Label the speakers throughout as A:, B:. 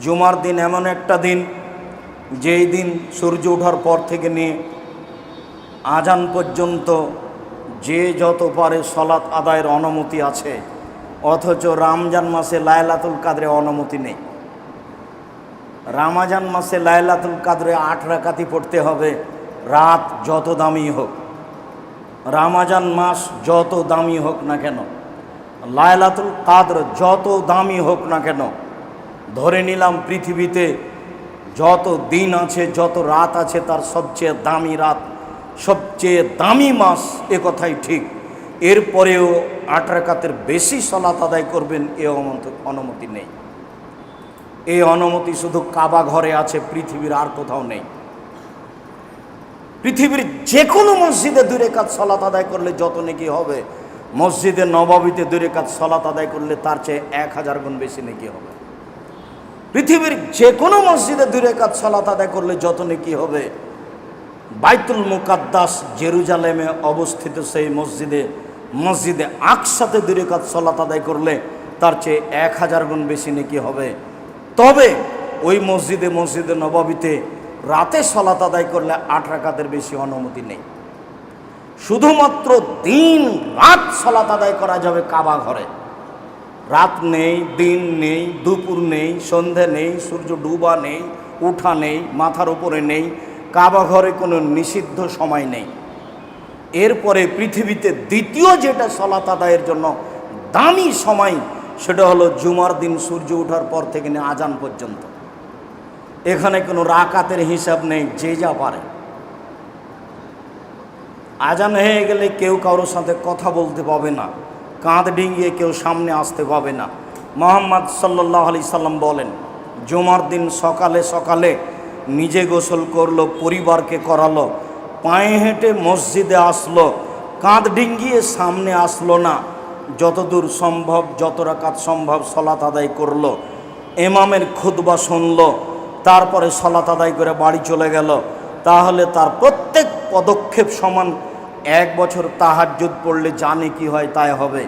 A: জুমার দিন এমন একটা দিন, যেই দিন সূর্য ওঠার পর থেকে নিয়ে আজান পর্যন্ত যে যত পারে সলাত আদায়ের অনুমতি আছে, অথচ রমজান মাসে লাইলাতুল কাদরে অনুমতি নেই। রমজান মাসে লাইলাতুল কাদরে 8 রাকাতই পড়তে হবে, রাত যত দামি হোক। রমজান মাস যত দামি হোক না কেন, লাইলাতুল কাদর যত দামি হোক না কেন, ধরে নিলাম পৃথিবীতে যত দিন আছে, যত রাত আছে, তার সবচেয়ে দামি রাত, সবচেয়ে দামি মাস, এ কথাই ঠিক। এরপরেও 8 রাকাতের বেশি সালাত আদায় করবেন, এ অনুমতি নেই। এই অনুমতি শুধু কাবা ঘরে আছে, পৃথিবীর আর কোথাও নেই। পৃথিবীর যে কোনো মসজিদে 2 রাকাত সালাত আদায় করলে যত নেকি হবে, মসজিদে নববীতে 2 রাকাত সালাত আদায় করলে তার চেয়ে 1000 গুণ বেশি নেকি হবে। পৃথিবীর যে কোনো মসজিদে 2 রাকাত সালাত আদায় করলে যত নেকি হবে, বাইতুল মুকাদ্দাস জেরুজালেমে অবস্থিত সেই মসজিদে আকসাতে 2 রাকাত সালাত আদায় করলে তার চেয়ে 1000 গুণ বেশি নেকি হবে। তবে ওই মসজিদে নববীতে রাতে সালাত আদায় করলে 8 রাকাতের বেশি অনুমতি নেই। শুধুমাত্র দিন রাত সালাত আদায় করা যাবে কাবা ঘরে। রাত নেই, দিন নেই, দুপুর নেই, সন্ধে নেই, সূর্য ডুবা নেই, উঠা নেই, মাথার উপরে নেই, কাবা ঘরে কোনো নিষিদ্ধ সময় নেই। এরপরে পৃথিবীতে দ্বিতীয় যেটা সালাত আদায়ের জন্য দামি সময়, সেটা হলো জুমার দিন সূর্য ওঠার পর থেকে নিয়ে আজান পর্যন্ত। এখানে কোনো রাকাতের হিসাব নেই, যে যা পারে। আজান হয়ে গেলে কেউ কারোর সাথে কথা বলতে পাবে না, কাঁধ ডিঙিয়ে কেউ সামনে আসতে পাবে না। মুহাম্মদ সাল্লাল্লাহু আলাইহি সাল্লাম বলেন, জুমার দিন সকালে সকালে নিজে গোসল করলো, পরিবারকে করালো, পায়ে হেঁটে মসজিদে আসলো, কাঁধ ডিঙিয়ে সামনে আসলো না, যতদূর সম্ভব, যত রাকাত সম্ভব সালাত আদায় করলো, ইমামের খুতবা শুনলো, তারপরে সালাত আদায় করে বাড়ি চলে গেল, তাহলে তার প্রত্যেক পদক্ষেপ সমান। 1 বছর তাহাজ্জুদ পড়লে জানে কি হয় তাই হবে,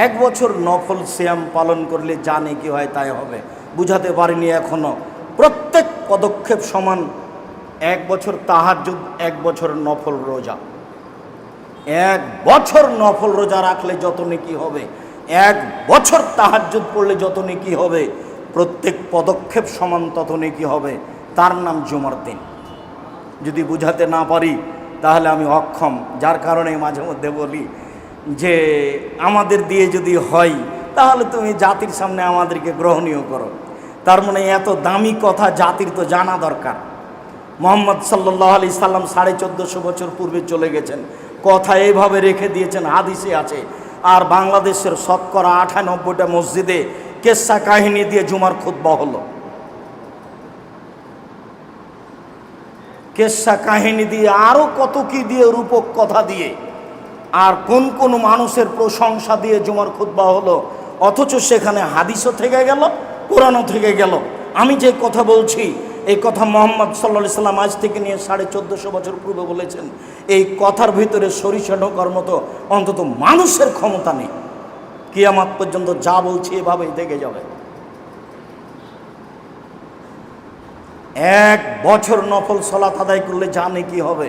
A: 1 বছর নফল সিয়াম পালন করলে জানে কি হয় তাই হবে। বুঝাতে পারিনি এখনো? প্রত্যেক পদক্ষেপ সমান। 1 বছর তাহাজ্জুদ, 1 বছর নফল রোজা। 1 বছর নফল রোজা রাখলে যত নেকি হবে, 1 বছর তাহাজ্জুদ পড়লে যত নেকি হবে, প্রত্যেক পদক্ষেপ সমান তত নেকি হবে। তার নাম জুমার দিন। যদি বুঝাতে না পারি তাহলে আমি অক্ষম, যার কারণে মাঝে মধ্যে বলি যে আমাদের দিয়ে যদি হয় তাহলে তুমি জাতির সামনে আমাদেরকে গ্রহণীয় করো। তার মানে এত দামি কথা জাতির তো জানা দরকার। মুহাম্মদ সাল্লাল্লাহু আলাইহি সাল্লাম 1450 বছর পূর্বে চলে গেছেন, কথা এইভাবে রেখে দিয়েছেন, হাদিসে আছে। আর বাংলাদেশের শতকরা 98টা মসজিদে কেসা কাহিনী দিয়ে জুমার খুতবা হলো, কেসা কাহিনী দিয়ে, আরও কত কি দিয়ে, রূপক কথা দিয়ে, আর কোন কোন মানুষের প্রশংসা দিয়ে জুমার খুতবা হলো। অথচ সেখানে হাদিসও থেকে গেল, কোরআনও থেকে গেল। আমি যে কথা বলছি, এই কথা মুহাম্মদ সাল্লাল্লাহু আলাইহি সাল্লাম আজ থেকে নিয়ে 1450 বছর পূর্বে বলেছেন। এই কথার ভিতরে সরিষা ঢোকার মতো অন্তত মানুষের ক্ষমতা নেই। কিয়ামত পর্যন্ত যা বলছি এভাবেই থেকে যাবে। 1 বছর নফল সালাত আদায় করলে জানে কি হবে,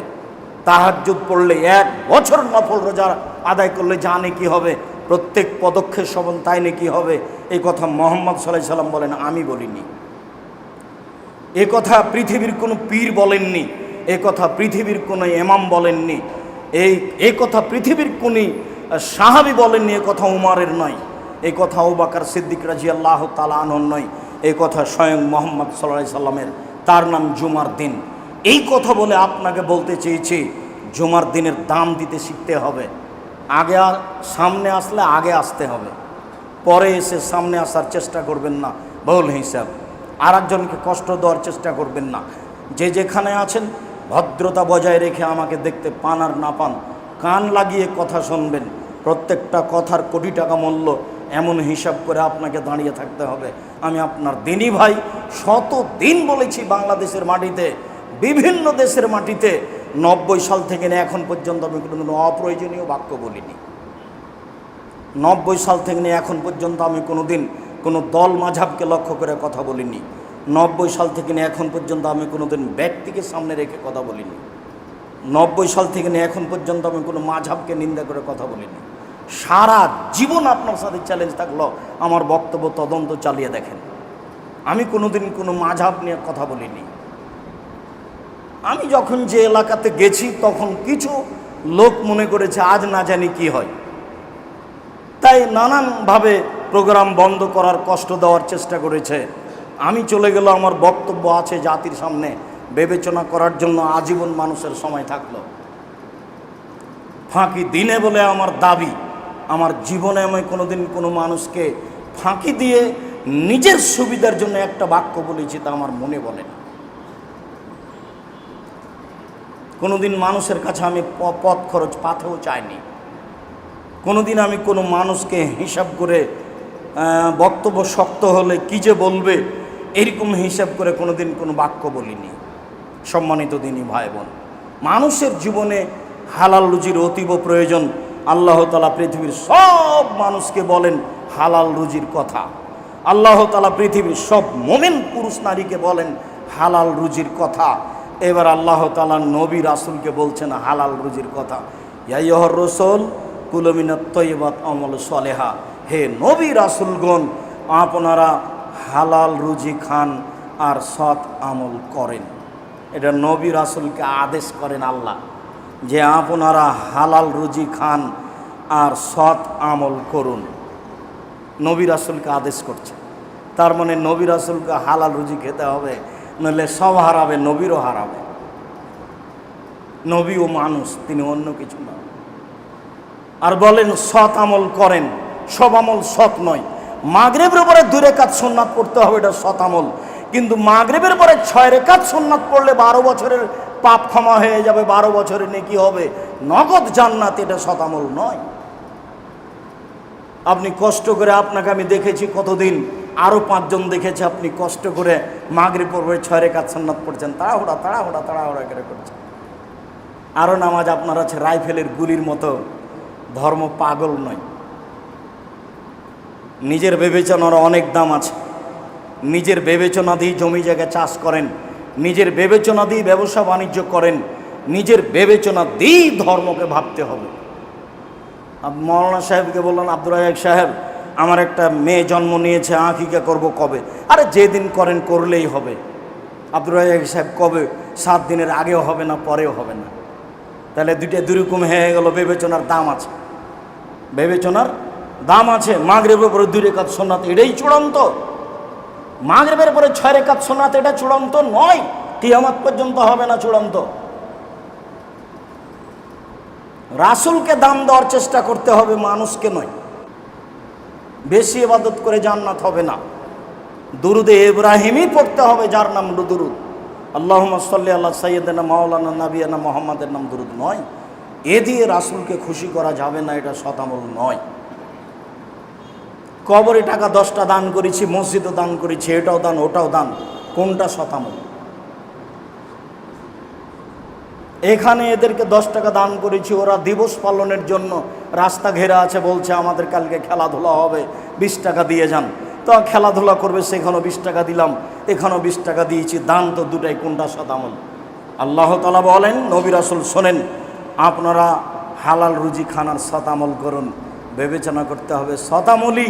A: তাহাজ্জুদ পড়লে 1 বছর নফল রোজা আদায় করলে জানে কি হবে, প্রত্যেক পদক্ষেপ সমান তাই নাকি হবে। এই কথা মুহাম্মদ সাল্লাল্লাহু আলাইহি সাল্লাম বলেন, আমি বলিনি। এ কথা পৃথিবীর কোনো পীর বলেননি, এ কথা পৃথিবীর কোনো ইমাম বলেননি, এই কথা পৃথিবীর কোনো সাহাবী বলেননি, এ কথা উমরের নয়, এই কথা আবু বকর সিদ্দিক রাদিয়াল্লাহু তাআলা আনহুর নয়, এই কথা স্বয়ং মুহাম্মদ সাল্লাল্লাহু আলাইহি সাল্লামের। তার নাম জুমার দিন। এই কথা বলে আপনাকে বলতে চেয়েছি, জুমার দিনের দাম দিতে শিখতে হবে। আগে সামনে আসলে আগে আসতে হবে, পরে এসে সামনে আসার চেষ্টা করবেন না ভুল হিসাব। আর একজনকে কষ্ট দেওয়ার চেষ্টা করবেন না। যে যেখানে আছেন ভদ্রতা বজায় রেখে আমাকে দেখতে পান আর না পান, কান লাগিয়ে কথা শুনবেন। প্রত্যেকটা কথার কোটি টাকা মূল্য, এমন হিসাব করে আপনাকে দাঁড়িয়ে থাকতে হবে। আমি আপনার দিনী ভাই, শতদিন বলেছি বাংলাদেশের মাটিতে, বিভিন্ন দেশের মাটিতে 90 সাল থেকে এখন পর্যন্ত আমি কোনো অপ্রয়োজনীয় বাক্য বলিনি। 90 সাল থেকে এখন পর্যন্ত আমি কোনোদিন কোনো দল মাঝহাবকে লক্ষ্য করে কথা বলিনি। 90 সাল থেকে নিয়ে এখন পর্যন্ত আমি কোনোদিন ব্যক্তিকে সামনে রেখে কথা বলিনি। 90 সাল থেকে নিয়ে এখন পর্যন্ত আমি কোনো মাঝহাবকে নিন্দা করে কথা বলিনি। সারা জীবন আপনার সাথে চ্যালেঞ্জ থাকলো, আমার বক্তব্য তদন্ত চালিয়ে দেখেন। আমি কোনোদিন কোনো মাঝহাব নিয়ে কথা বলিনি। আমি যখন যে এলাকাতে গেছি তখন কিছু লোক মনে করেছে আজ না জানি কি হয়, তাই নানানভাবে প্রোগ্রাম বন্ধ করার, কষ্ট দেওয়ার চেষ্টা করেছে। আমি চলে গেল, আমার বক্তব্য আছে জাতির সামনে, বিবেচনা করার জন্য আজীবন মানুষের সময় থাকলো। ফাঁকি দিনে বলে আমার দাবি, আমার জীবনে আমি কোনোদিন কোনো মানুষকে ফাঁকি দিয়ে নিজের সুবিধার জন্য একটা বাক্য বলেছি তা আমার মনে বলে না। কোনোদিন মানুষের কাছে আমি পথ খরচ পাথেও চাইনি। কোনোদিন আমি কোনো মানুষকে হিসাব করে বক্তব্য শক্ত হলে কি যে বলবে এরকম হিসাব করে কোনোদিন কোনো বাক্য বলিনি। সম্মানিত দিনী ভাই বোন, মানুষের জীবনে হালাল রুজির অতীব প্রয়োজন। আল্লাহ তাআলা পৃথিবীর সব মানুষকে বলেন হালাল রুজির কথা। আল্লাহ তাআলা পৃথিবীর সব মুমিন পুরুষ নারীকে বলেন হালাল রুজির কথা। এবার আল্লাহ তাআলা নবী রাসূলকে বলছেন হালাল রুজির কথা। ইয়া আইয়ুহার রাসূল কুলু মিনাত তাইয়্যিবাত আমালু সালেহা, হে নবী রাসূলগণ আপনারা হালাল রুজি খান আর সৎ আমল করেন। এটা নবী রাসূলকে আদেশ করেন আল্লাহ যে আপনারা হালাল রুজি খান আর সৎ আমল করুন। নবী রাসূলকে আদেশ করছে, তার মানে নবী রাসূলকে হালাল রুজি খেতে হবে, নইলে সব হারাবে, নবীরও হারাবে। নবীও মানুষ, তিনি অন্য কিছু না। আর বলেন সৎ আমল করেন, সব আমল সৎ নয়। মাগরিবের পরে 2 রাকাত সুন্নাত পড়তে হবে, এটা সৎ আমল। কিন্তু মাগরিবের পরে 6 রাকাত সুন্নাত পড়লে 12 বছরের পাপ ক্ষমা হয়ে যাবে, 12 বছরের নেকি হবে, নগদ জান্নাত, এটা সৎ আমল নয়। আপনি কষ্ট করে, আপনাকে আমি দেখেছি কতদিন, আরও 5 জন দেখেছে, আপনি কষ্ট করে মাগরিব পড়বে 6 রাকাত সুন্নাত পড়ছেন, তাড়াহুড়া করে করছেন। আরও নামাজ আপনার আছে রাইফেলের গুলির মতো। ধর্ম পাগল নয়। নিজের বিবেচনার অনেক দাম আছে। নিজের বিবেচনা দিয়ে জমি জায়গা চাষ করেন, নিজের বিবেচনা দিয়ে ব্যবসা বাণিজ্য করেন, নিজের বিবেচনা দিয়েই ধর্মকে ভাবতে হবে। মৌলানা সাহেবকে বললেন, আব্দুর রাজ্জাক সাহেব আমার একটা মেয়ে জন্ম নিয়েছে, আকিকা করব কবে? আরে যেদিন করেন করলেই হবে। আব্দুর রাজ্জাক সাহেব কবে? 7 দিনের আগেও হবে না, পরেও হবে না। তাহলে দুইটা দুরকম হয়ে গেল। বিবেচনার দাম আছে, বিবেচনার দাম আছে। মাগরিবের পরে 2 রাকাত সুন্নাত এটাই চূড়ান্ত। মাগরিবের পরে 6 রাকাত সুন্নাত এটা চূড়ান্ত নয়, কিয়ামত পর্যন্ত হবে না চূড়ান্ত। রাসূলকে দাম দেওয়ার চেষ্টা করতে হবে, মানুষকে নয়। বেশি ইবাদত করে জান্নাত হবে না। দুরুদে ইব্রাহিমই পড়তে হবে, যার নাম দুরুদ। আল্লাহুম্মা সাল্লি আলা সাইয়্যিদিনা মাওলানা নাবিয়ানা মুহাম্মাদের নাম দুরুদ নয়। এ দিয়ে রাসূলকে খুশি করা যাবে না, এটা সৎ আমল নয়। কবরে টাকা 10টা দান করেছি, মসজিদও দান করেছি, এটাও দান ওটাও দান, কোনটা সৎ আমল? এখানে এদেরকে 10 টাকা দান করেছি, ওরা দিবস পালনের জন্য রাস্তা ঘেরা আছে, বলছে আমাদের কালকে খেলাধুলা হবে, 20 টাকা দিয়ে যান। তো খেলাধুলা করবে, সেখানেও 20 টাকা দিলাম, এখানেও 20 টাকা দিয়েছি, দান তো দুটাই, কোনটা সৎ আমল? আল্লাহ তাআলা বলেন, নবী রাসূল শোনেন, আপনারা হালাল রুজি খানার সৎ আমল করুন। বিবেচনা করতে হবে, সৎ আমলই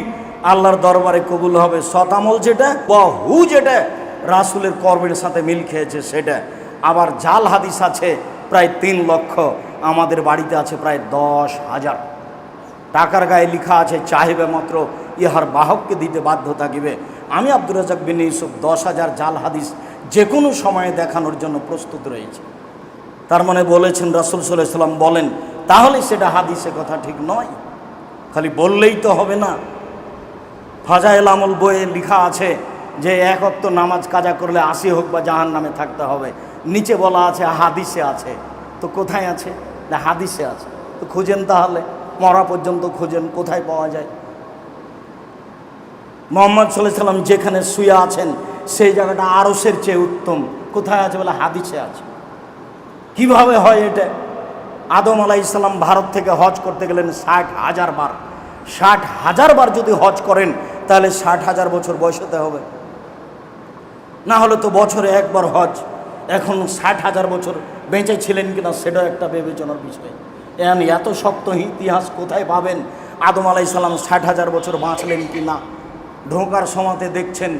A: আল্লাহর দরবারে কবুল হবে। সৎ আমল যেটা বহু, যেটা রাসূলের কর্মের সাথে মিল খেয়েছে সেটা। আবার জাল হাদিস আছে প্রায় 3 লক্ষ, আমাদের বাড়িতে আছে প্রায় 10,000। টাকার গায়ে লেখা আছে চাহিবে মাত্র ইহার বাহককে দিতে বাধ্য থাকিবে। আমি আব্দুর রাজ্জাক বিন ইউসুফ 10,000 জাল হাদিস যে কোনো সময়ে দেখানোর জন্য প্রস্তুত রয়েছে। তার মানে বলেছেন রাসূল সাল্লাল্লাহু আলাইহি ওয়াসাল্লাম বলেন, তাহলে সেটা হাদিসে কথা ঠিক নয়। খালি বললেই তো হবে না। ফাজাইল আমল বইয়ে লেখা আছে যে 1 ওয়াক্ত নামাজ কাজা করলে 80 হোক বা জাহান্নামে থাকতে হবে। নিচে বলা আছে হাদিসে আছে। তো কোথায় আছে? না হাদিসে আছে। তো খুঁজেন, তাহলে মরা পর্যন্ত খুঁজেন, কোথায় পাওয়া যায়? মুহাম্মদ সাল্লাল্লাহু আলাইহি ওয়াসাল্লাম যেখানে শুয়ে আছেন সেই জায়গাটা আরশের চেয়ে উত্তম, কোথায় আছে? বলে হাদিসে আছে। কিভাবে হয় এটা? আদম আলাইহিস সালাম ভারত থেকে হজ করতে গেলেন 60,000 বার। 60,000 বার যদি হজ করেন তাহলে 60,000 বছর বয়স হতে হবে, না হলে তো বছরে একবার হজ। এখন 60,000 বছর বেঁচে ছিলেন কিনা সেটাও একটা বিবেচনার বিষয়। এত শক্ত ইতিহাস কোথায় পাবেন? আদম আলাইহিস সালাম 60,000 বছর বাঁচলেন কি না? ঢোকার সময়তে দেখছেন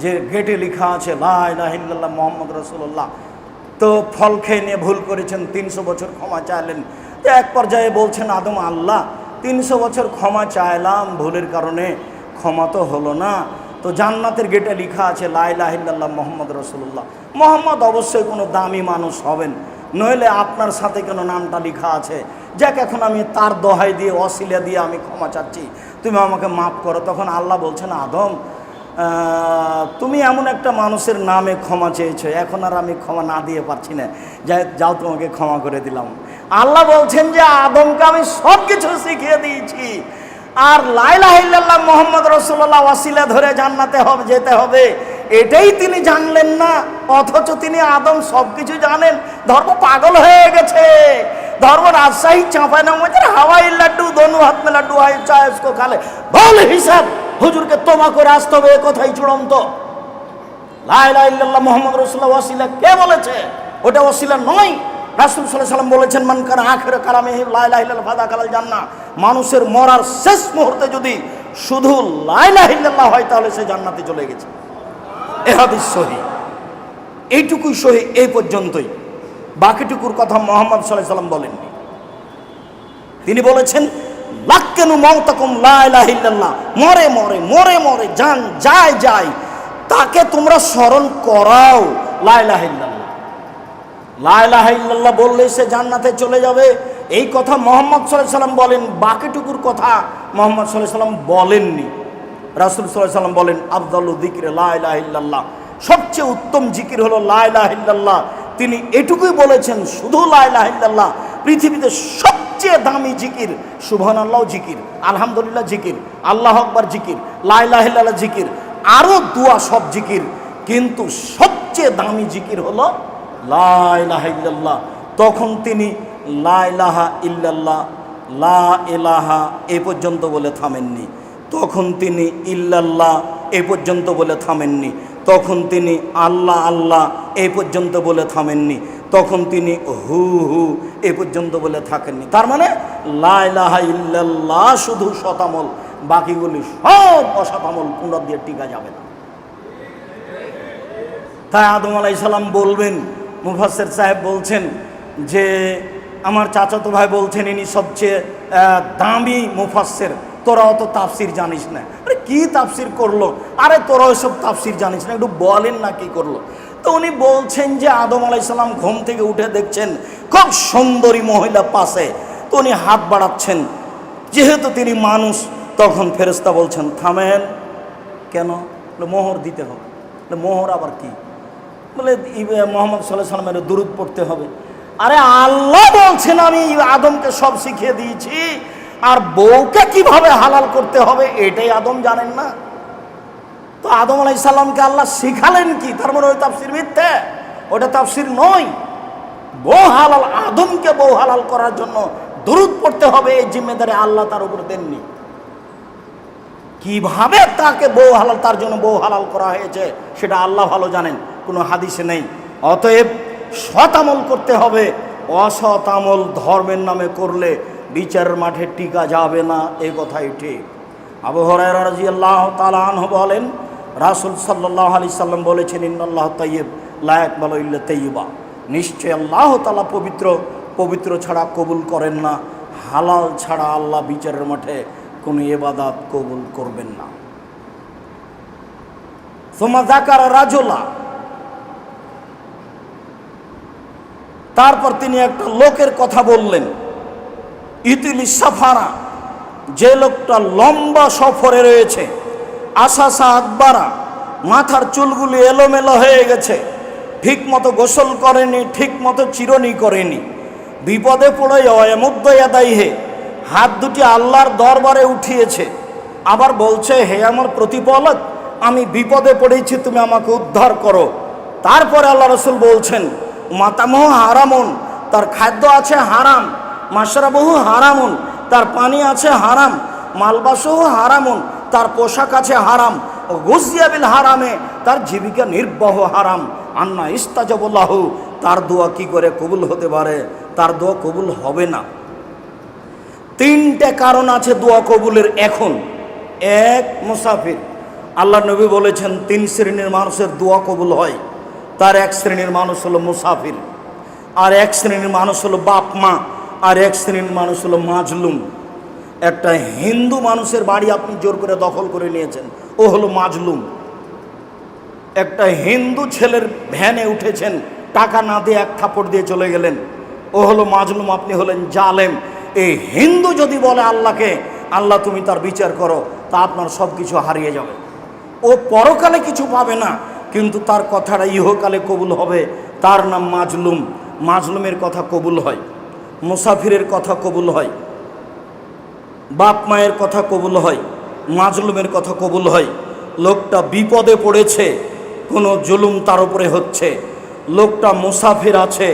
A: যে গেটে লেখা আছে লা ইলাহা ইল্লাল্লাহ মুহাম্মদ রাসূলুল্লাহ। তো ফল খেয়ে নিয়ে ভুল করেছেন, 300 বছর ক্ষমা চাইলেন। তো এক পর্যায়ে বলছেন আদম, আল্লাহ 300 বছর ক্ষমা চাইলাম, ভুলের কারণে ক্ষমা তো হলো না। তো জান্নাতের গেটে লেখা আছে লা ইলাহা ইল্লাল্লাহ মুহাম্মদ রাসূলুল্লাহ। মুহাম্মদ অবশ্যই কোনো দামি মানুষ হবেন, নইলে আপনার সাথে কেন নামটা লেখা আছে? যাক, এখন আমি তার দোহাই দিয়ে ওসিলা দিয়ে আমি ক্ষমা চাচ্ছি, তুমি আমাকে মাফ করো। তখন আল্লাহ বলছেন, আদম তুমি এমন একটা মানুষের নামে ক্ষমা চেয়েছো, এখন আর আমি ক্ষমা না দিয়ে পারছি না, যাও তোমাকে ক্ষমা করে দিলাম। আল্লাহ বলছেন যে আদমকে আমি সব কিছু শিখিয়ে দিয়েছি, আর লা ইলাহা ইল্লাল্লাহ মুহাম্মদ রাসূলুল্লাহ ওয়াসিলা ধরে জান্নাতে যেতে হবে, এটাই তিনি জানলেন না। অথচ তিনি আদম সব কিছু জানেন। ধর্ম পাগল হয়ে গেছে। ধর্ম রাজশাহী চাঁপাইনবাবগঞ্জের হাওয়াই লাড্ডু দোনো হাত মে লাড্ডু আয় চায় उसको খালে বল হিসাব হুজুরকে তোমা করে আসতে হবে, এ কথাই চূড়ান্ত। লা ইলাহা ইল্লাল্লাহ মুহাম্মদ রাসূলুল্লাহ ওয়াসিলা কে বলেছে? ওটা ওয়াসিলা নয়। রাসূল সাল্লাল্লাহু আলাইহি ওয়াসাল্লাম বলেছেন, মান কানা আখির কালামিহি লা ইলাহা ইল্লাল্লাহ ফাদাখালাল জান্নাহ। মানুষের মরার শেষ মুহূর্তে যদি শুধু লা ইলাহা ইল্লাল্লাহ হয় তাহলে সে জান্নাতে চলে গেছে। এ হাদিস সহিহ। এইটুকুই সহিহ, এই পর্যন্তই। বাকিটুকুর কথা মুহাম্মদ সাল্লাল্লাহু আলাইহি ওয়াসাল্লাম বলেননি। তিনি বলেছেন লাক্কানু মাউতাকুম লা ইলাহা ইল্লাল্লাহ, মরে মরে মরে মরে যান যায় যায় তাকে তোমরা স্মরণ করাও লা ইলাহা ইল্লাল্লাহ। লা ইলাহা ইল্লাল্লাহ বললে সে জান্নাতে চলে যাবে, এই কথা মুহাম্মদ সাল্লাল্লাহু আলাইহি ওয়াসাল্লাম বলেন। বাকিটুকুর কথা মুহাম্মদ সাল্লাল্লাহু আলাইহি ওয়াসাল্লাম বলেননি। রাসূল সাল্লাল্লাহু আলাইহি ওয়াসাল্লাম বলেন আফদালু যিকরি লা ইলাহা ইল্লাল্লাহ, সবচেয়ে উত্তম জিকির হলো লা ইলাহা ইল্লাল্লাহ। তিনি এটুকুই বলেছেন, শুধু লা ইলাহা ইল্লাল্লাহ। পৃথিবীতে সবচেয়ে দামি জিকির সুবহানাল্লাহ জিকির, আলহামদুলিল্লাহ জিকির, আল্লাহু আকবার জিকির, লা ইলাহা ইল্লাল্লাহ জিকির, আরও দুয়া সব জিকির, কিন্তু সবচেয়ে দামি জিকির হলো লা ইলাহা ইল্লাল্লাহ। তখন তিনি লা ইলাহা ইল্লাল্লাহ, লা ইলাহা এ পর্যন্ত বলে থামেননি। তখন তিনি ইল্লাল্লাহ এ পর্যন্ত বলে থামেননি। তখন তিনি আল্লাহ আল্লাহ এই পর্যন্ত বলে থামেননি। তখন তিনি হু হু এ পর্যন্ত বলে থাকেননি। তার মানে লা ইলাহা ইল্লাল্লাহ শুধু শতামল, বাকিগুলি সব অশতামল, কুঁড়া দিয়ে টিকা যাবে না। তাই আদম আলাইহিস সালাম বলবেন, মুফাসসির সাহেব বলছেন যে আমার চাচাতো ভাই বলছেন ইনি সবচেয়ে দামি মুফাসসির, তোরা অত তাফসির জানিস না। আরে কি তাফসির করলো? আরে তোরা ওইসব তাফসির জানিস না, একটু বলেন না কি করলো। তো উনি বলছেন যে আদম আলাইহিস সালাম ঘুম থেকে উঠে দেখছেন খুব সুন্দরী মহিলা পাশে, তো উনি হাত বাড়াচ্ছেন। যেহেতু তিনি মানুষ, তখন ফেরেশতা বলছেন থামেন। কেন? মোহর দিতে হবে। মোহর আবার কি? বলে মুহাম্মদ সাল্লাল্লাহু আলাইহি ওয়াসাল্লামের দুরূদ পড়তে হবে। আরে আল্লাহ বলছেন আমি আদমকে সব শিখিয়ে দিয়েছি, আর বউকে কিভাবে হালাল করতে হবে এটাই আদম জানেন না। তো আদম আলাইহিস সালামকে আল্লাহ শিখালেন কি? তার মানে ওই তাফসীর মিথ্যে, ওটা তাফসীর নয়। বউ হালাল, আদমকে বউ হালাল করার জন্য দুরূদ পড়তে হবে, এই জিম্মেদারি আল্লাহ তার উপর দেননি। কিভাবে তাকে বউ হালাল, তার জন্য বউ হালাল করা হয়েছে সেটা আল্লাহ ভালো জানেন, কোনো হাদিসে নেই। অতএব সৎ আমল করতে হবে, অসৎ আমল ধর্মের নামে করলে বিচারের মাঠে টিকা যাবে না, এই কথাই ঠিক। আবু হুরায়রা রাদিয়াল্লাহু তাআলা আনহু বলেন, রাসূল সাল্লাল্লাহু আলাইহি সাল্লাম বলেছেন ইন্নাল্লাহ তাইয়্যিব লা ইয়াকবালু ইল্লা তাইয়্যিবা, নিশ্চয় আল্লাহ তাআলা পবিত্র, পবিত্র ছাড়া কবুল করেন না, হালাল ছাড়া আল্লাহ বিচারের মাঠে কোনো ইবাদত কবুল করবেন না। সুম্মা যাকারা রাজুলা, তারপর তিনি একটা লোকের কথা বললেন, ইতিলি সাফারা, যে লোকটা লম্বা সফরে রয়েছে, আশাসা আকবারা, মাথার চুলগুলি এলোমেলো হয়ে গেছে, ঠিক মতো গোসল করেনি, ঠিক মতো চিরনি করেনি, বিপদে পড়ে এমুদ্দয়াদাইহে, হাত দুটি আল্লাহর দরবারে উঠিয়েছে, আবার বলছে হে আমার প্রতিপালক আমি বিপদে পড়েছি, তুমি আমাকে উদ্ধার করো। তারপরে আল্লাহ রাসূল বলছেন মাতামহু হারামুন, তার খাদ্য আছে হারাম, মাশরাবহু হারামুন, তার পানি আছে হারাম, মালবাসহু হারামুন, তার পোশাক আছে হারাম, ও গুজিয়া বিল হারামে, তার জীবিকা নির্বাহ হারাম, আন্না ইস্তাজাবুল্লাহু, তার দোয়া কি করে কবুল হতে পারে? তার দোয়া কবুল হবে না। তিনটে কারণ আছে দোয়া কবুলের এখন। এক, মুসাফির। আল্লাহ নবী বলেছেন 3 শ্রেণীর মানুষের দোয়া কবুল হয়। তার এক শ্রেণীর মানুষ হলো মুসাফির, আর এক শ্রেণীর মানুষ হলো বাপ মা, আর এক শ্রেণীর মানুষ হলো মাজলুম। একটা হিন্দু মানুষের বাড়ি আপনি জোর করে দখল করে নিয়েছেন, ও হলো মাজলুম। একটা হিন্দু ছেলের ভ্যানে উঠেছেন, টাকা না দিয়ে 1 থাপ্পড় দিয়ে চলে গেলেন, ও হলো মাজলুম, আপনি হলেন জালেম। এই হিন্দু যদি বলে আল্লাহকে, আল্লাহ তুমি তার বিচার করো, তা আপনার সব কিছু হারিয়ে যাবে। ও পরকালে কিছু পাবে না, কিন্তু তার কথাটা ইহকালে কবুল হবে। তার নাম মাজলুম। মাজলুমের কথা কবুল হয়, মুসাফিরের কথা কবুল হয়, বাপ মায়ের কথা কবুল হয়, মাজলুমের কথা কবুল হয়। লোকটা বিপদে পড়েছে, কোনো জুলুম তার উপরে হচ্ছে, লোকটা মুসাফির আছে,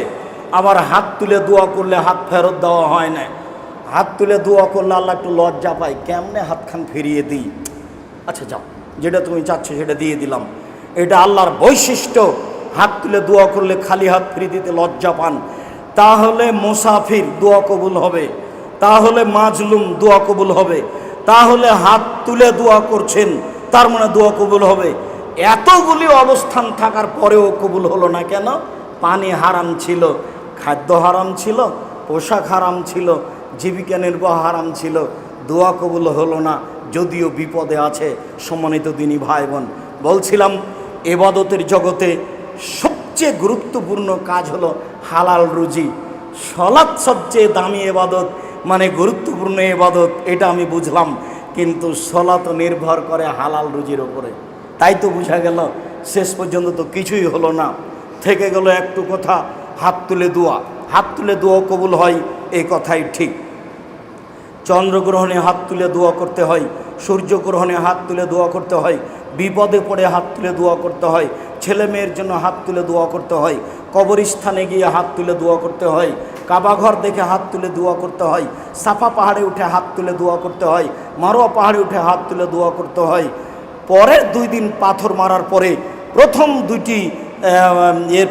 A: আবার হাত তুলে দোয়া করলে হাত ফেরত দেওয়া হয় না। হাত তুলে দোয়া করলে আল্লাহ একটু লজ্জা পায়, কেমনে হাতখান ফিরিয়ে দিই, আচ্ছা যাও, যেটা তুমি চাচ্ছ সেটা দিয়ে দিলাম। এটা আল্লাহর বৈশিষ্ট্য। হাত তুলে দোয়া করলে খালি হাত ফিরিয়ে দিতে লজ্জা পান। তাহলে মুসাফির দোয়া কবুল হবে, তাহলে মাজলুম দোয়া কবুল হবে, তাহলে হাত তুলে দোয়া করছেন তার মানে দোয়া কবুল হবে। এতগুলি অবস্থান থাকার পরেও কবুল হলো না কেন? পানি হারাম ছিল, খাদ্য হারাম ছিল, পোশাক হারাম ছিল, জীবিকা নির্বাহ হারাম ছিল, দোয়া কবুল হলো না, যদিও বিপদে আছে। সম্মানিত দিনী ভাই বোন, বলছিলাম এবাদতের জগতে সবচেয়ে গুরুত্বপূর্ণ কাজ হলো হালাল রুজি। সলাৎ সবচেয়ে দামি এবাদত, মানে গুরুত্বপূর্ণ এবাদত, এটা আমি বুঝলাম, কিন্তু সলাৎ নির্ভর করে হালাল রুজির ওপরে। তাই তো বোঝা গেল শেষ পর্যন্ত তো কিছুই হলো না, থেকে গেল একটু কথা, হাত তুলে দোয়া। হাত তুলে দোয়া কবুল হয়, এই কথাই ঠিক। চন্দ্রগ্রহণে হাত তুলে দোয়া করতে হয়, সূর্যগ্রহণে হাত তুলে দোয়া করতে হয়, বিপদে পড়ে হাত তুলে দোয়া করতে হয়, ছেলে মেয়ের জন্য হাত তুলে দোয়া করতে হয়, কবরস্থানে গিয়ে হাত তুলে দোয়া করতে হয়, কাবাঘর দেখে হাত তুলে দোয়া করতে হয়, সাফা পাহাড়ে উঠে হাত তুলে দোয়া করতে হয়, মারোয়া পাহাড়ে উঠে হাত তুলে দোয়া করতে হয়। পরের 2 দিন পাথর মারার পরে প্রথম 2টি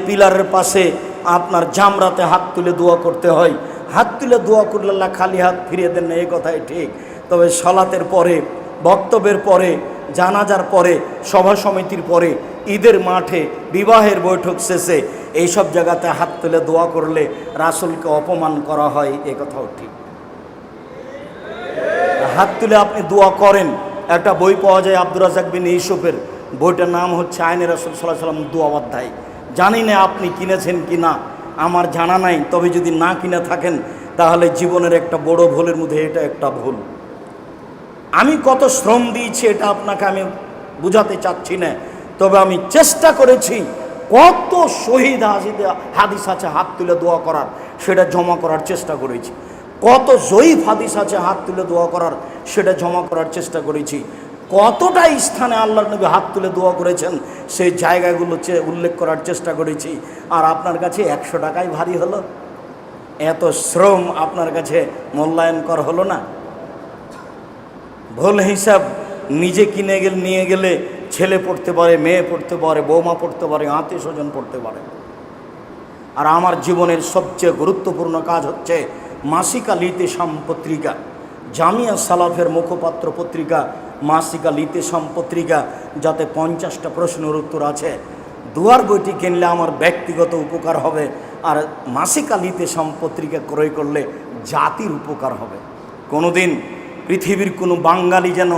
A: পিলারের পাশে আপনার জামরাতে হাত তুলে দোয়া করতে হয়। হাত তুলে দোয়া করলে আল্লাহ খালি হাত ফিরিয়ে দেন না, এই কথাই ঠিক। তবে সলাতের পরে, বক্তব্যের পরে, জানাজার পরে, সভা সমিতির পরে, ঈদের মাঠে, বিবাহের বৈঠক শেষে, এইসব জায়গাতে হাত তুলে দোয়া করলে রাসূলকে অপমান করা হয়, এ কথাও ঠিক। হাত তুলে আপনি দোয়া করেন। একটা বই পাওয়া যায় আব্দুর রাজ্জাক বিন ইউসুফের, বইটার নাম হচ্ছে আইনে রাসূল সাল্লাল্লাহু আলাইহি ওয়াসাল্লাম দোয়া অধ্যায়। জানি না আপনি কিনেছেন কি না, আমার জানা নাই। তবে যদি না কিনে থাকেন তাহলে জীবনের একটা বড় ভুলের মধ্যে এটা একটা ভুল। আমি কত শ্রম দিয়েছি এটা আপনাকে আমি বুঝাতে চাচ্ছি না, তবে আমি চেষ্টা করেছি কত শহীদ হাদিস আছে হাত তুলে দোয়া করার, সেটা জমা করার চেষ্টা করেছি। কত জয়ীফ হাদিস আছে হাত তুলে দোয়া করার, সেটা জমা করার চেষ্টা করেছি। কতটা স্থানে আল্লাহর নবী হাত তুলে দোয়া করেছেন, সেই জায়গাগুলো উল্লেখ করার চেষ্টা করেছি। আর আপনার কাছে 100 টাকাই ভারী হলো, এত শ্রম আপনার কাছে মূল্যায়নকর হলো না? ভুল হিসাব নিজে নিয়ে গেলে ছেলে পড়তে পারে, মেয়ে পড়তে পারে, বৌমা পড়তে পারে, আত্মীয় স্বজন পড়তে পারে। আর আমার জীবনের সবচেয়ে গুরুত্বপূর্ণ কাজ হচ্ছে মাসিকা লিতেশাম পত্রিকা, জামিয়া সালাফের মুখপাত্র পত্রিকা, মাসিকা লিতেশাম পত্রিকা, যাতে 50টা প্রশ্নের উত্তর আছে। দুয়ার বইটি কিনলে আমার ব্যক্তিগত উপকার হবে, আর মাসিকা লিতেশাম পত্রিকা ক্রয় করলে জাতির উপকার হবে। কোনোদিন পৃথিবীর কোনো বাঙালি যেন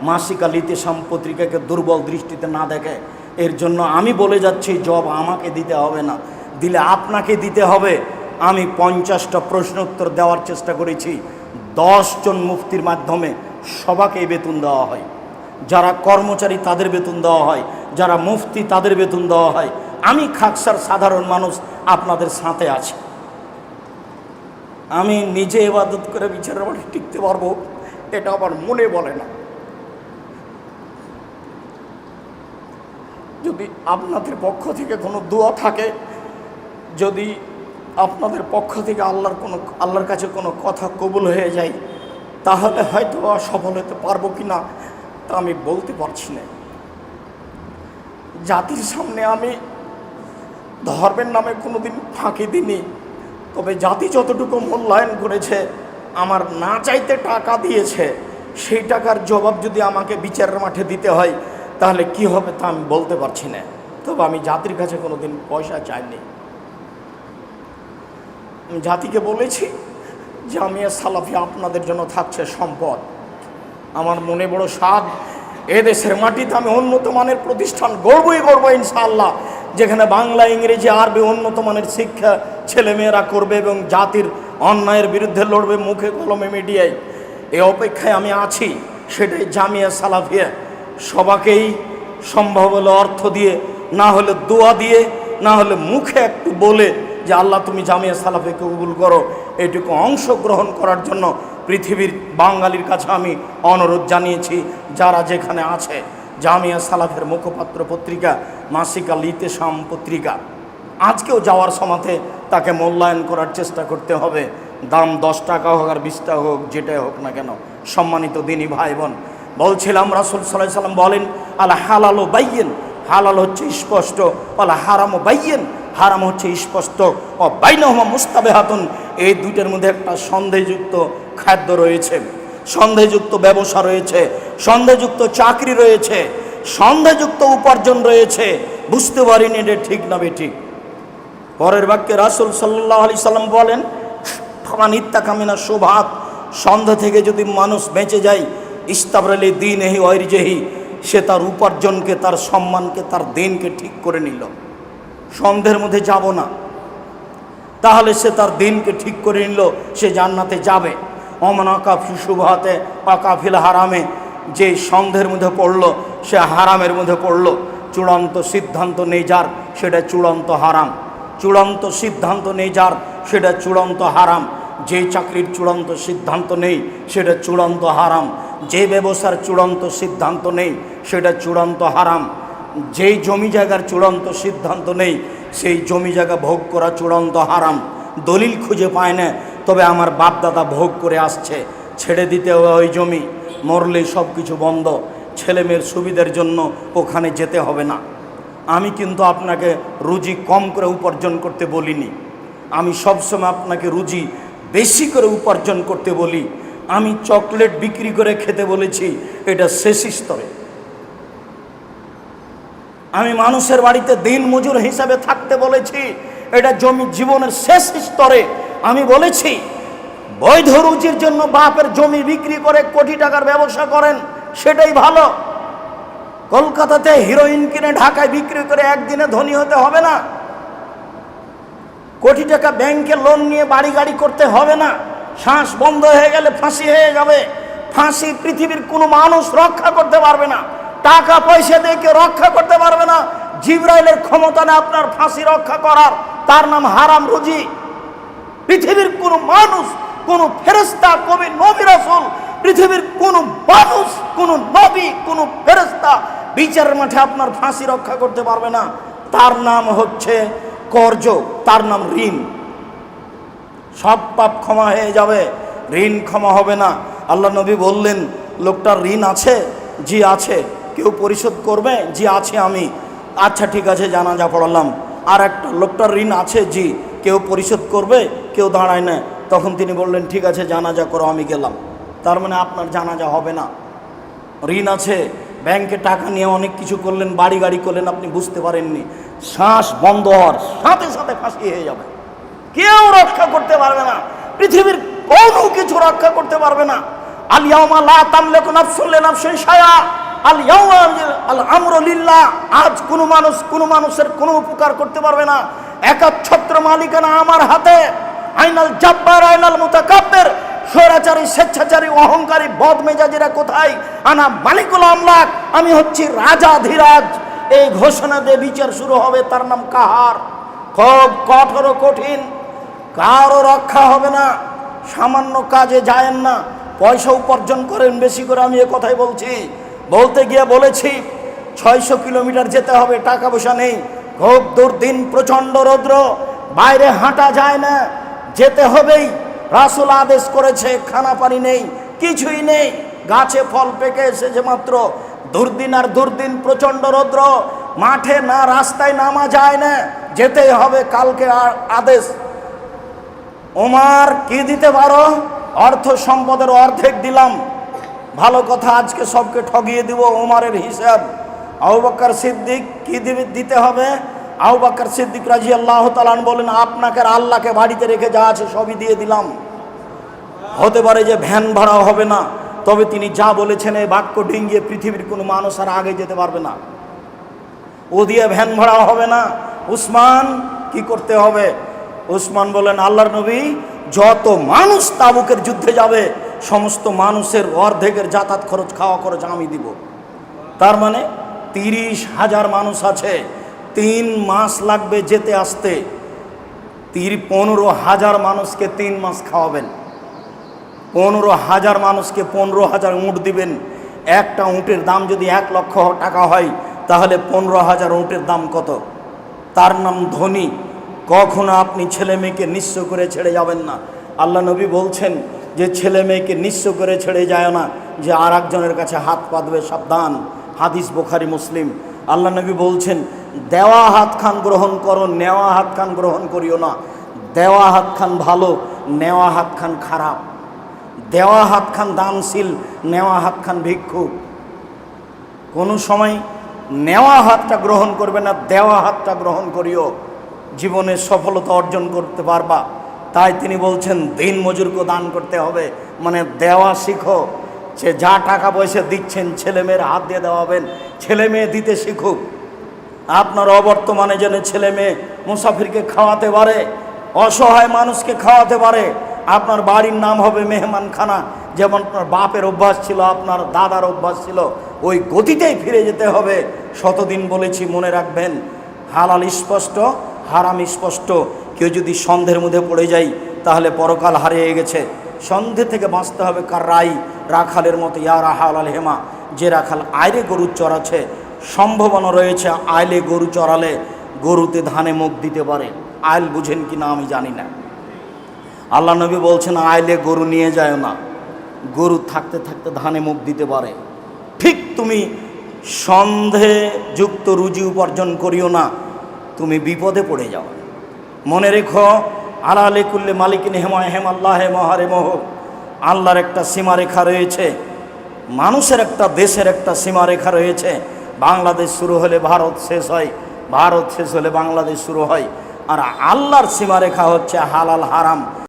A: মাসিকা লিতেশাম পত্রিকাকে দুর্বল দৃষ্টিতে না দেখে, এর জন্য আমি বলে যাচ্ছি জব আমাকে দিতে হবে না, দিলে আপনাকে দিতে হবে। আমি 50টা প্রশ্ন উত্তর দেওয়ার চেষ্টা করেছি। 10 জন মুফতির মাধ্যমে সবাইকে বেতন দেওয়া হয়। যারা কর্মচারী তাদের বেতন দেওয়া হয়, যারা মুফতি তাদের বেতন দেওয়া হয়। আমি খাকসার সাধারণ মানুষ আপনাদের সাথে আছি। আমি নিজে ইবাদত করে বিচারের মাঠে টিকতে পারবো এটা আমার মনে বলে না। যদি আপনাদের পক্ষ থেকে কোনো দোয়া থাকে, যদি আপনাদের পক্ষ থেকে আল্লাহর কাছে কোনো কথা কবুল হয়ে যায়, তাহলে হয়তো সফল হতে পারবো কি না তা আমি বলতে পারছি না। জাতির সামনে আমি ধর্মের নামে কোনোদিন ফাঁকি দিইনি, তবে জাতি যতটুকু মূল্যায়ন করেছে, আমার না চাইতে টাকা দিয়েছে, সেই টাকার জবাব যদি আমাকে বিচারের মাঠে দিতে হয় তাহলে কি হবে তা আমি বলতে পারছি না। তবে আমি জাতির কাছে কোনোদিন পয়সা চাইনি। জাতিকে বলেছি জামিয়া সালাফিয়া আপনাদের জন্য থাকছে সম্পদ। আমার মনে বড় স্বাদ, এদেশের মাটিতে আমি উন্নত মানের প্রতিষ্ঠান গড়বই গড়ব ইনশাআল্লাহ, যেখানে বাংলা, ইংরেজি, আরবি উন্নত মানের শিক্ষা ছেলেমেয়েরা করবে এবং জাতির অন্যায়ের বিরুদ্ধে লড়বে মুখে কলমে মিডিয়ায়। এই অপেক্ষায় আমি আছি। সেটাই জামিয়া সালাফিয়া। সবাকেই সম্ভব হলে অর্থ দিয়ে, না হলে দোয়া দিয়ে, না হলে মুখে একটু বলে যে আল্লাহ তুমি জামিয়া সালাফিয়াকে কবুল করো, এটুকু অংশগ্রহণ করার জন্য পৃথিবীর বাঙালির কাছে আমি অনুরোধ জানিয়েছি। যারা যেখানে আছে, জামিয়া সালাফের মুখপাত্র পত্রিকা মাসিক আল ইতেসাম পত্রিকা, আজকেও যাওয়ার সময়তে তাকে মূল্যায়ন করার চেষ্টা করতে হবে। দাম 10 টাকা হোক আর 20 টাকা হোক, যেটাই হোক না কেন। সম্মানিত দিনী ভাই বোন, বলছিলাম রাসূল সাল্লাল্লাহু আলাইহি ওয়াসাল্লাম বলেন আল হালালু বাইয়িন, হালাল হচ্ছে স্পষ্ট, আল হারামু বাইয়িন, হারাম হচ্ছে স্পষ্ট, ও বাইনাহুমা মুস্তাবিহাতুন, এই দুইটার মধ্যে একটা সন্দেহযুক্ত খাদ্য রয়েছে, সন্দেহযুক্ত ব্যবসা রয়েছে, সন্দেহযুক্ত চাকরি রয়েছে, সন্দেহযুক্ত উপার্জন রয়েছে। বুঝতে পারিনি এটা ঠিক না বেঠিক। পরের বাক্যে রাসূল সাল্লাল্লাহু আলাইহি সাল্লাম বলেন ফামান ইত্তাকা মিনা শুবহাত, সন্দেহ থেকে যদি মানুষ বেঁচে যায়, ইস্তাবরালি দীনহি ওয়া ইরজিহি, সে তার উপার্জনকে, তার সম্মানকে, তার দিনকে ঠিক করে নিল। সন্দেহের মধ্যে যাব না, তাহলে সে তার দিনকে ঠিক করে নিল, সে জান্নাতে যাবে। ওমান আকাফি শুবহাতে আকাফিল হারামে, যে সন্দেহের মধ্যে পড়লো সে হারামের মধ্যে পড়লো। চূড়ান্ত সিদ্ধান্ত নেই যার, সেটা চূড়ান্ত হারাম। চূড়ান্ত সিদ্ধান্ত নেই যার, সেটা চূড়ান্ত হারাম। যে চাকরির চূড়ান্ত সিদ্ধান্ত নেই সেটা চূড়ান্ত হারাম। যে ব্যবসার চূড়ান্ত সিদ্ধান্ত নেই সেটা চূড়ান্ত হারাম। যেই জমি জায়গার চূড়ান্ত সিদ্ধান্ত নেই সেই জমি জায়গা ভোগ করা চূড়ান্ত হারাম। দলিল খুঁজে পায় না, তবে আমার বাপ দাদা ভোগ করে আসছে, ছেড়ে দিতে হবে ওই জমি, মরলেই সব কিছু বন্ধ। ছেলেমেয়ের সুবিধার জন্য ওখানে যেতে হবে না। আমি কিন্তু আপনাকে রুজি কম করে উপার্জন করতে বলিনি, আমি সবসময় আপনাকে রুজি বেশি করে উপার্জন করতে বলি। আমি চকলেট বিক্রি করে খেতে বলেছি, এটা শেষ স্তরে। আমি মানুষের বাড়িতে দিন মজুর হিসাবে থাকতে বলেছি, এটা জমি জীবনের শেষ স্তরে। আমি বলেছি বৈধ রুজির জন্য বাপের জমি বিক্রি করে কোটি টাকার ব্যবসা করেন, সেটাই ভালো। কলকাতাতে হিরোইন কিনে ঢাকায় বিক্রি করে একদিনে ধনী হতে হবে না। কোটি টাকা ব্যাংকে লোন নিয়ে বাড়ি গাড়ি করতে হবে না। শ্বাস বন্ধ হয়ে গেলে ফাঁসি হয়ে যাবে। ফাঁসি পৃথিবীর কোনো মানুষ রক্ষা করতে পারবে না, টাকা পয়সা দিয়ে কেউ রক্ষা করতে পারবে না। জিবরাইলের ক্ষমতা নেই আপনার ফাঁসি রক্ষা করার, তার নাম হারাম রুজি। পৃথিবীর কোনো মানুষ, কোনো ফেরেশতা, কবি, নবী, রাসূল, পৃথিবীর কোনো মানুষ, কোনো নবী, কোনো ফেরেশতা বিচারের মাঠে আপনার ফাঁসি রক্ষা করতে পারবে না। তার নাম হচ্ছে কর্জ, তার নাম ঋণ। সব পাপ ক্ষমা হয়ে যাবে, ঋণ ক্ষমা হবে না। আল্লাহ নবী বললেন লোকটার ঋণ আছে? জি আছে। কেউ পরিশোধ করবে? জি আছে আমি। আচ্ছা ঠিক আছে, জানাজা পড়ালাম। আর একটা লোকটার ঋণ আছে? জি। কেউ পরিশোধ করবে? কেউ দাঁড়ায় না। তখন তিনি বললেন ঠিক আছে জানাজা করো, আমি গেলাম। তার মানে আপনার জানাজা হবে না। ঋণ আছে, ব্যাংকে টাকা নিয়ে অনেক কিছু করলেন, বাড়ি গাড়ি করলেন, আপনি বুঝতে পারেননি, শ্বাস বন্ধ হওয়ার সাথে সাথে ফাঁসি হয়ে যাবে। কেউ রক্ষা করতে পারবে না, পৃথিবীর কোনো কিছু রক্ষা করতে পারবে না। আল ইয়াউমা লা তামলিকু নাফসুন লিনাফসিন শাইআ, আল ইয়াউমা আল আমরু লিল্লাহ। আজ কোনো মানুষ কোনো মানুষের কোনো উপকার করতে পারবে না। একাচ্ছত্র মালিকানা আমার হাতে। আইনাল জাব্বার আইনাল মুতাকাব্বির, স্বৈরাচারী, স্বেচ্ছাচারী, অহংকারী, বদমেজাজিরা কোথায়? আনা মালিকুল আমলাক, আমি হচ্ছি রাজাধিরাজ। এই ঘোষণা দিয়ে বিচার শুরু হবে, তার নাম কাহার। খুব কঠোর কঠিন, কারো রক্ষা হবে না। সামান্য কাজে যায়েন না, পয়সা উপার্জন করেন বেশি করে। আমি এ কথাই বলছি, বলতে গিয়ে বলেছি 600 কিলোমিটার যেতে হবে, টাকা পয়সা নেই, খুব দুর্দিন, প্রচণ্ড রৌদ্র, বাইরে হাঁটা যায় না, যেতে হবেই। রাসূল আদেশ করেছে, খানা পানি নেই, কিছুই নেই, গাছে ফল পেকে এসেছে মাত্র, দুর্দিন আর দুর্দিন, প্রচণ্ড রৌদ্র, মাঠে না রাস্তায় নামা যায় না, যেতেই হবে, কালকে আদেশ। ওমর কি দিতে পারো? অর্থ সম্পদের অর্ধেক দিলাম। ভালো কথা, আজকে সবকে ঠগিয়ে দিব। ওমরের হিসাব। আবু বকর সিদ্দিক কি দিতে হবে? আবু বকর সিদ্দিক রাদিয়াল্লাহু তাআলা বলেন, আপনাকে আর আল্লাহকে বাড়িতে রেখে যা আছে সবই দিয়ে দিলাম। হতে পারে যে ভ্যান ভাড়া হবে না, তবে তিনি যা বলেছেন এই বাক্য ডিঙ্গিয়ে পৃথিবীর কোনো মানুষ আর আগে যেতে পারবে না। ও দিয়ে ভ্যান ভাড়া হবে না। উসমান কি করতে হবে? উসমান বলেন, আল্লাহর নবী, যত মানুষ তাবুকের যুদ্ধে যাবে সমস্ত মানুষের অর্ধেকের যাতায়াত খরচ, খাওয়া খরচ আমি দিব। তার মানে 30,000 মানুষ আছে, 3 মাস লাগবে যেতে আসতে। 15,000 মানুষকে 3 মাস খাওয়াবেন। 15,000 মানুষকে 15,000 উঁট দিবেন। একটা উঁটের দাম যদি 1 লক্ষ টাকা হয়, তাহলে 15,000 উঁটের দাম কত? তার নাম ধনী। কখনো আপনি ছেলে মেয়েকে নিঃস্ব করে ছেড়ে যাবেন না। আল্লাহ নবী বলছেন যে ছেলে মেয়েকে নিঃস্ব করে ছেড়ে যায় না, যে আর একজনের কাছে হাত পাতবে, সাবধান। হাদিস বুখারী মুসলিম। আল্লাহ নবী বলছেন, দেওয়া হাত খান গ্রহণ করো, নেওয়া হাত খান গ্রহণ করিও না। দেওয়া হাত খান ভালো, নেওয়া হাত খান খারাপ। দেওয়া হাত খান দানশীল, নেওয়া হাত খান ভিক্ষুক। কোনো সময় নেওয়া হাতটা গ্রহণ করবে না, দেওয়া হাতটা গ্রহণ করিও, জীবনে সফলতা অর্জন করতে পারবা। তাই তিনি বলছেন দিন মজুরকে দান করতে হবে, মানে দেওয়া শিখো। সে যা টাকা পয়সা দিচ্ছেন ছেলে মেয়ের হাত দিয়ে দেওয়াবেন, ছেলে মেয়ে দিতে শিখুক। আপনার অবর্তমানে যেন ছেলে মেয়ে মুসাফিরকে খাওয়াতে পারে, অসহায় মানুষকে খাওয়াতে পারে। আপনার বাড়ির নাম হবে মেহমানখানা। যেমন আপনার বাপের অভ্যাস ছিল, আপনার দাদার অভ্যাস ছিল, ওই গতিতেই ফিরে যেতে হবে। শতদিন বলেছি, মনে রাখবেন, হালাল স্পষ্ট, হারাম স্পষ্ট। কেউ যদি সন্দেহের মধ্যে পড়ে যায় তাহলে পরকাল হারিয়ে গেছে। সন্ধে থেকে বাঁচতে হবে কার রাই, রাখালের মতো। ইয়া রাহাল আল হেমা, যে রাখাল আইলে গরু চড়াচ্ছে, সম্ভাবনা রয়েছে আইলে গরু চড়ালে গরুতে ধানে মুখ দিতে পারে। আইল বুঝেন কি না আমি জানি না। আল্লাহ নবী বলছেন, আইলে গরু নিয়ে যায় না, গরু থাকতে থাকতে ধানে মুখ দিতে পারে। ঠিক তুমি সন্দেহযুক্ত রুজি উপার্জন করিও না, তুমি বিপদে পড়ে যাও। মনে রেখো, আলালে কুল্লে মালিকিন হেমায় হেম আল্লাহ মহারে মোহ। আল্লাহর একটা সীমারেখা রয়েছে, মানুষের একটা, দেশের একটা সীমারেখা রয়েছে। বাংলাদেশ শুরু হলে ভারত শেষ হয়, ভারত শেষ হলে বাংলাদেশ শুরু হয়। আর আল্লাহর সীমারেখা হচ্ছে হালাল হারাম।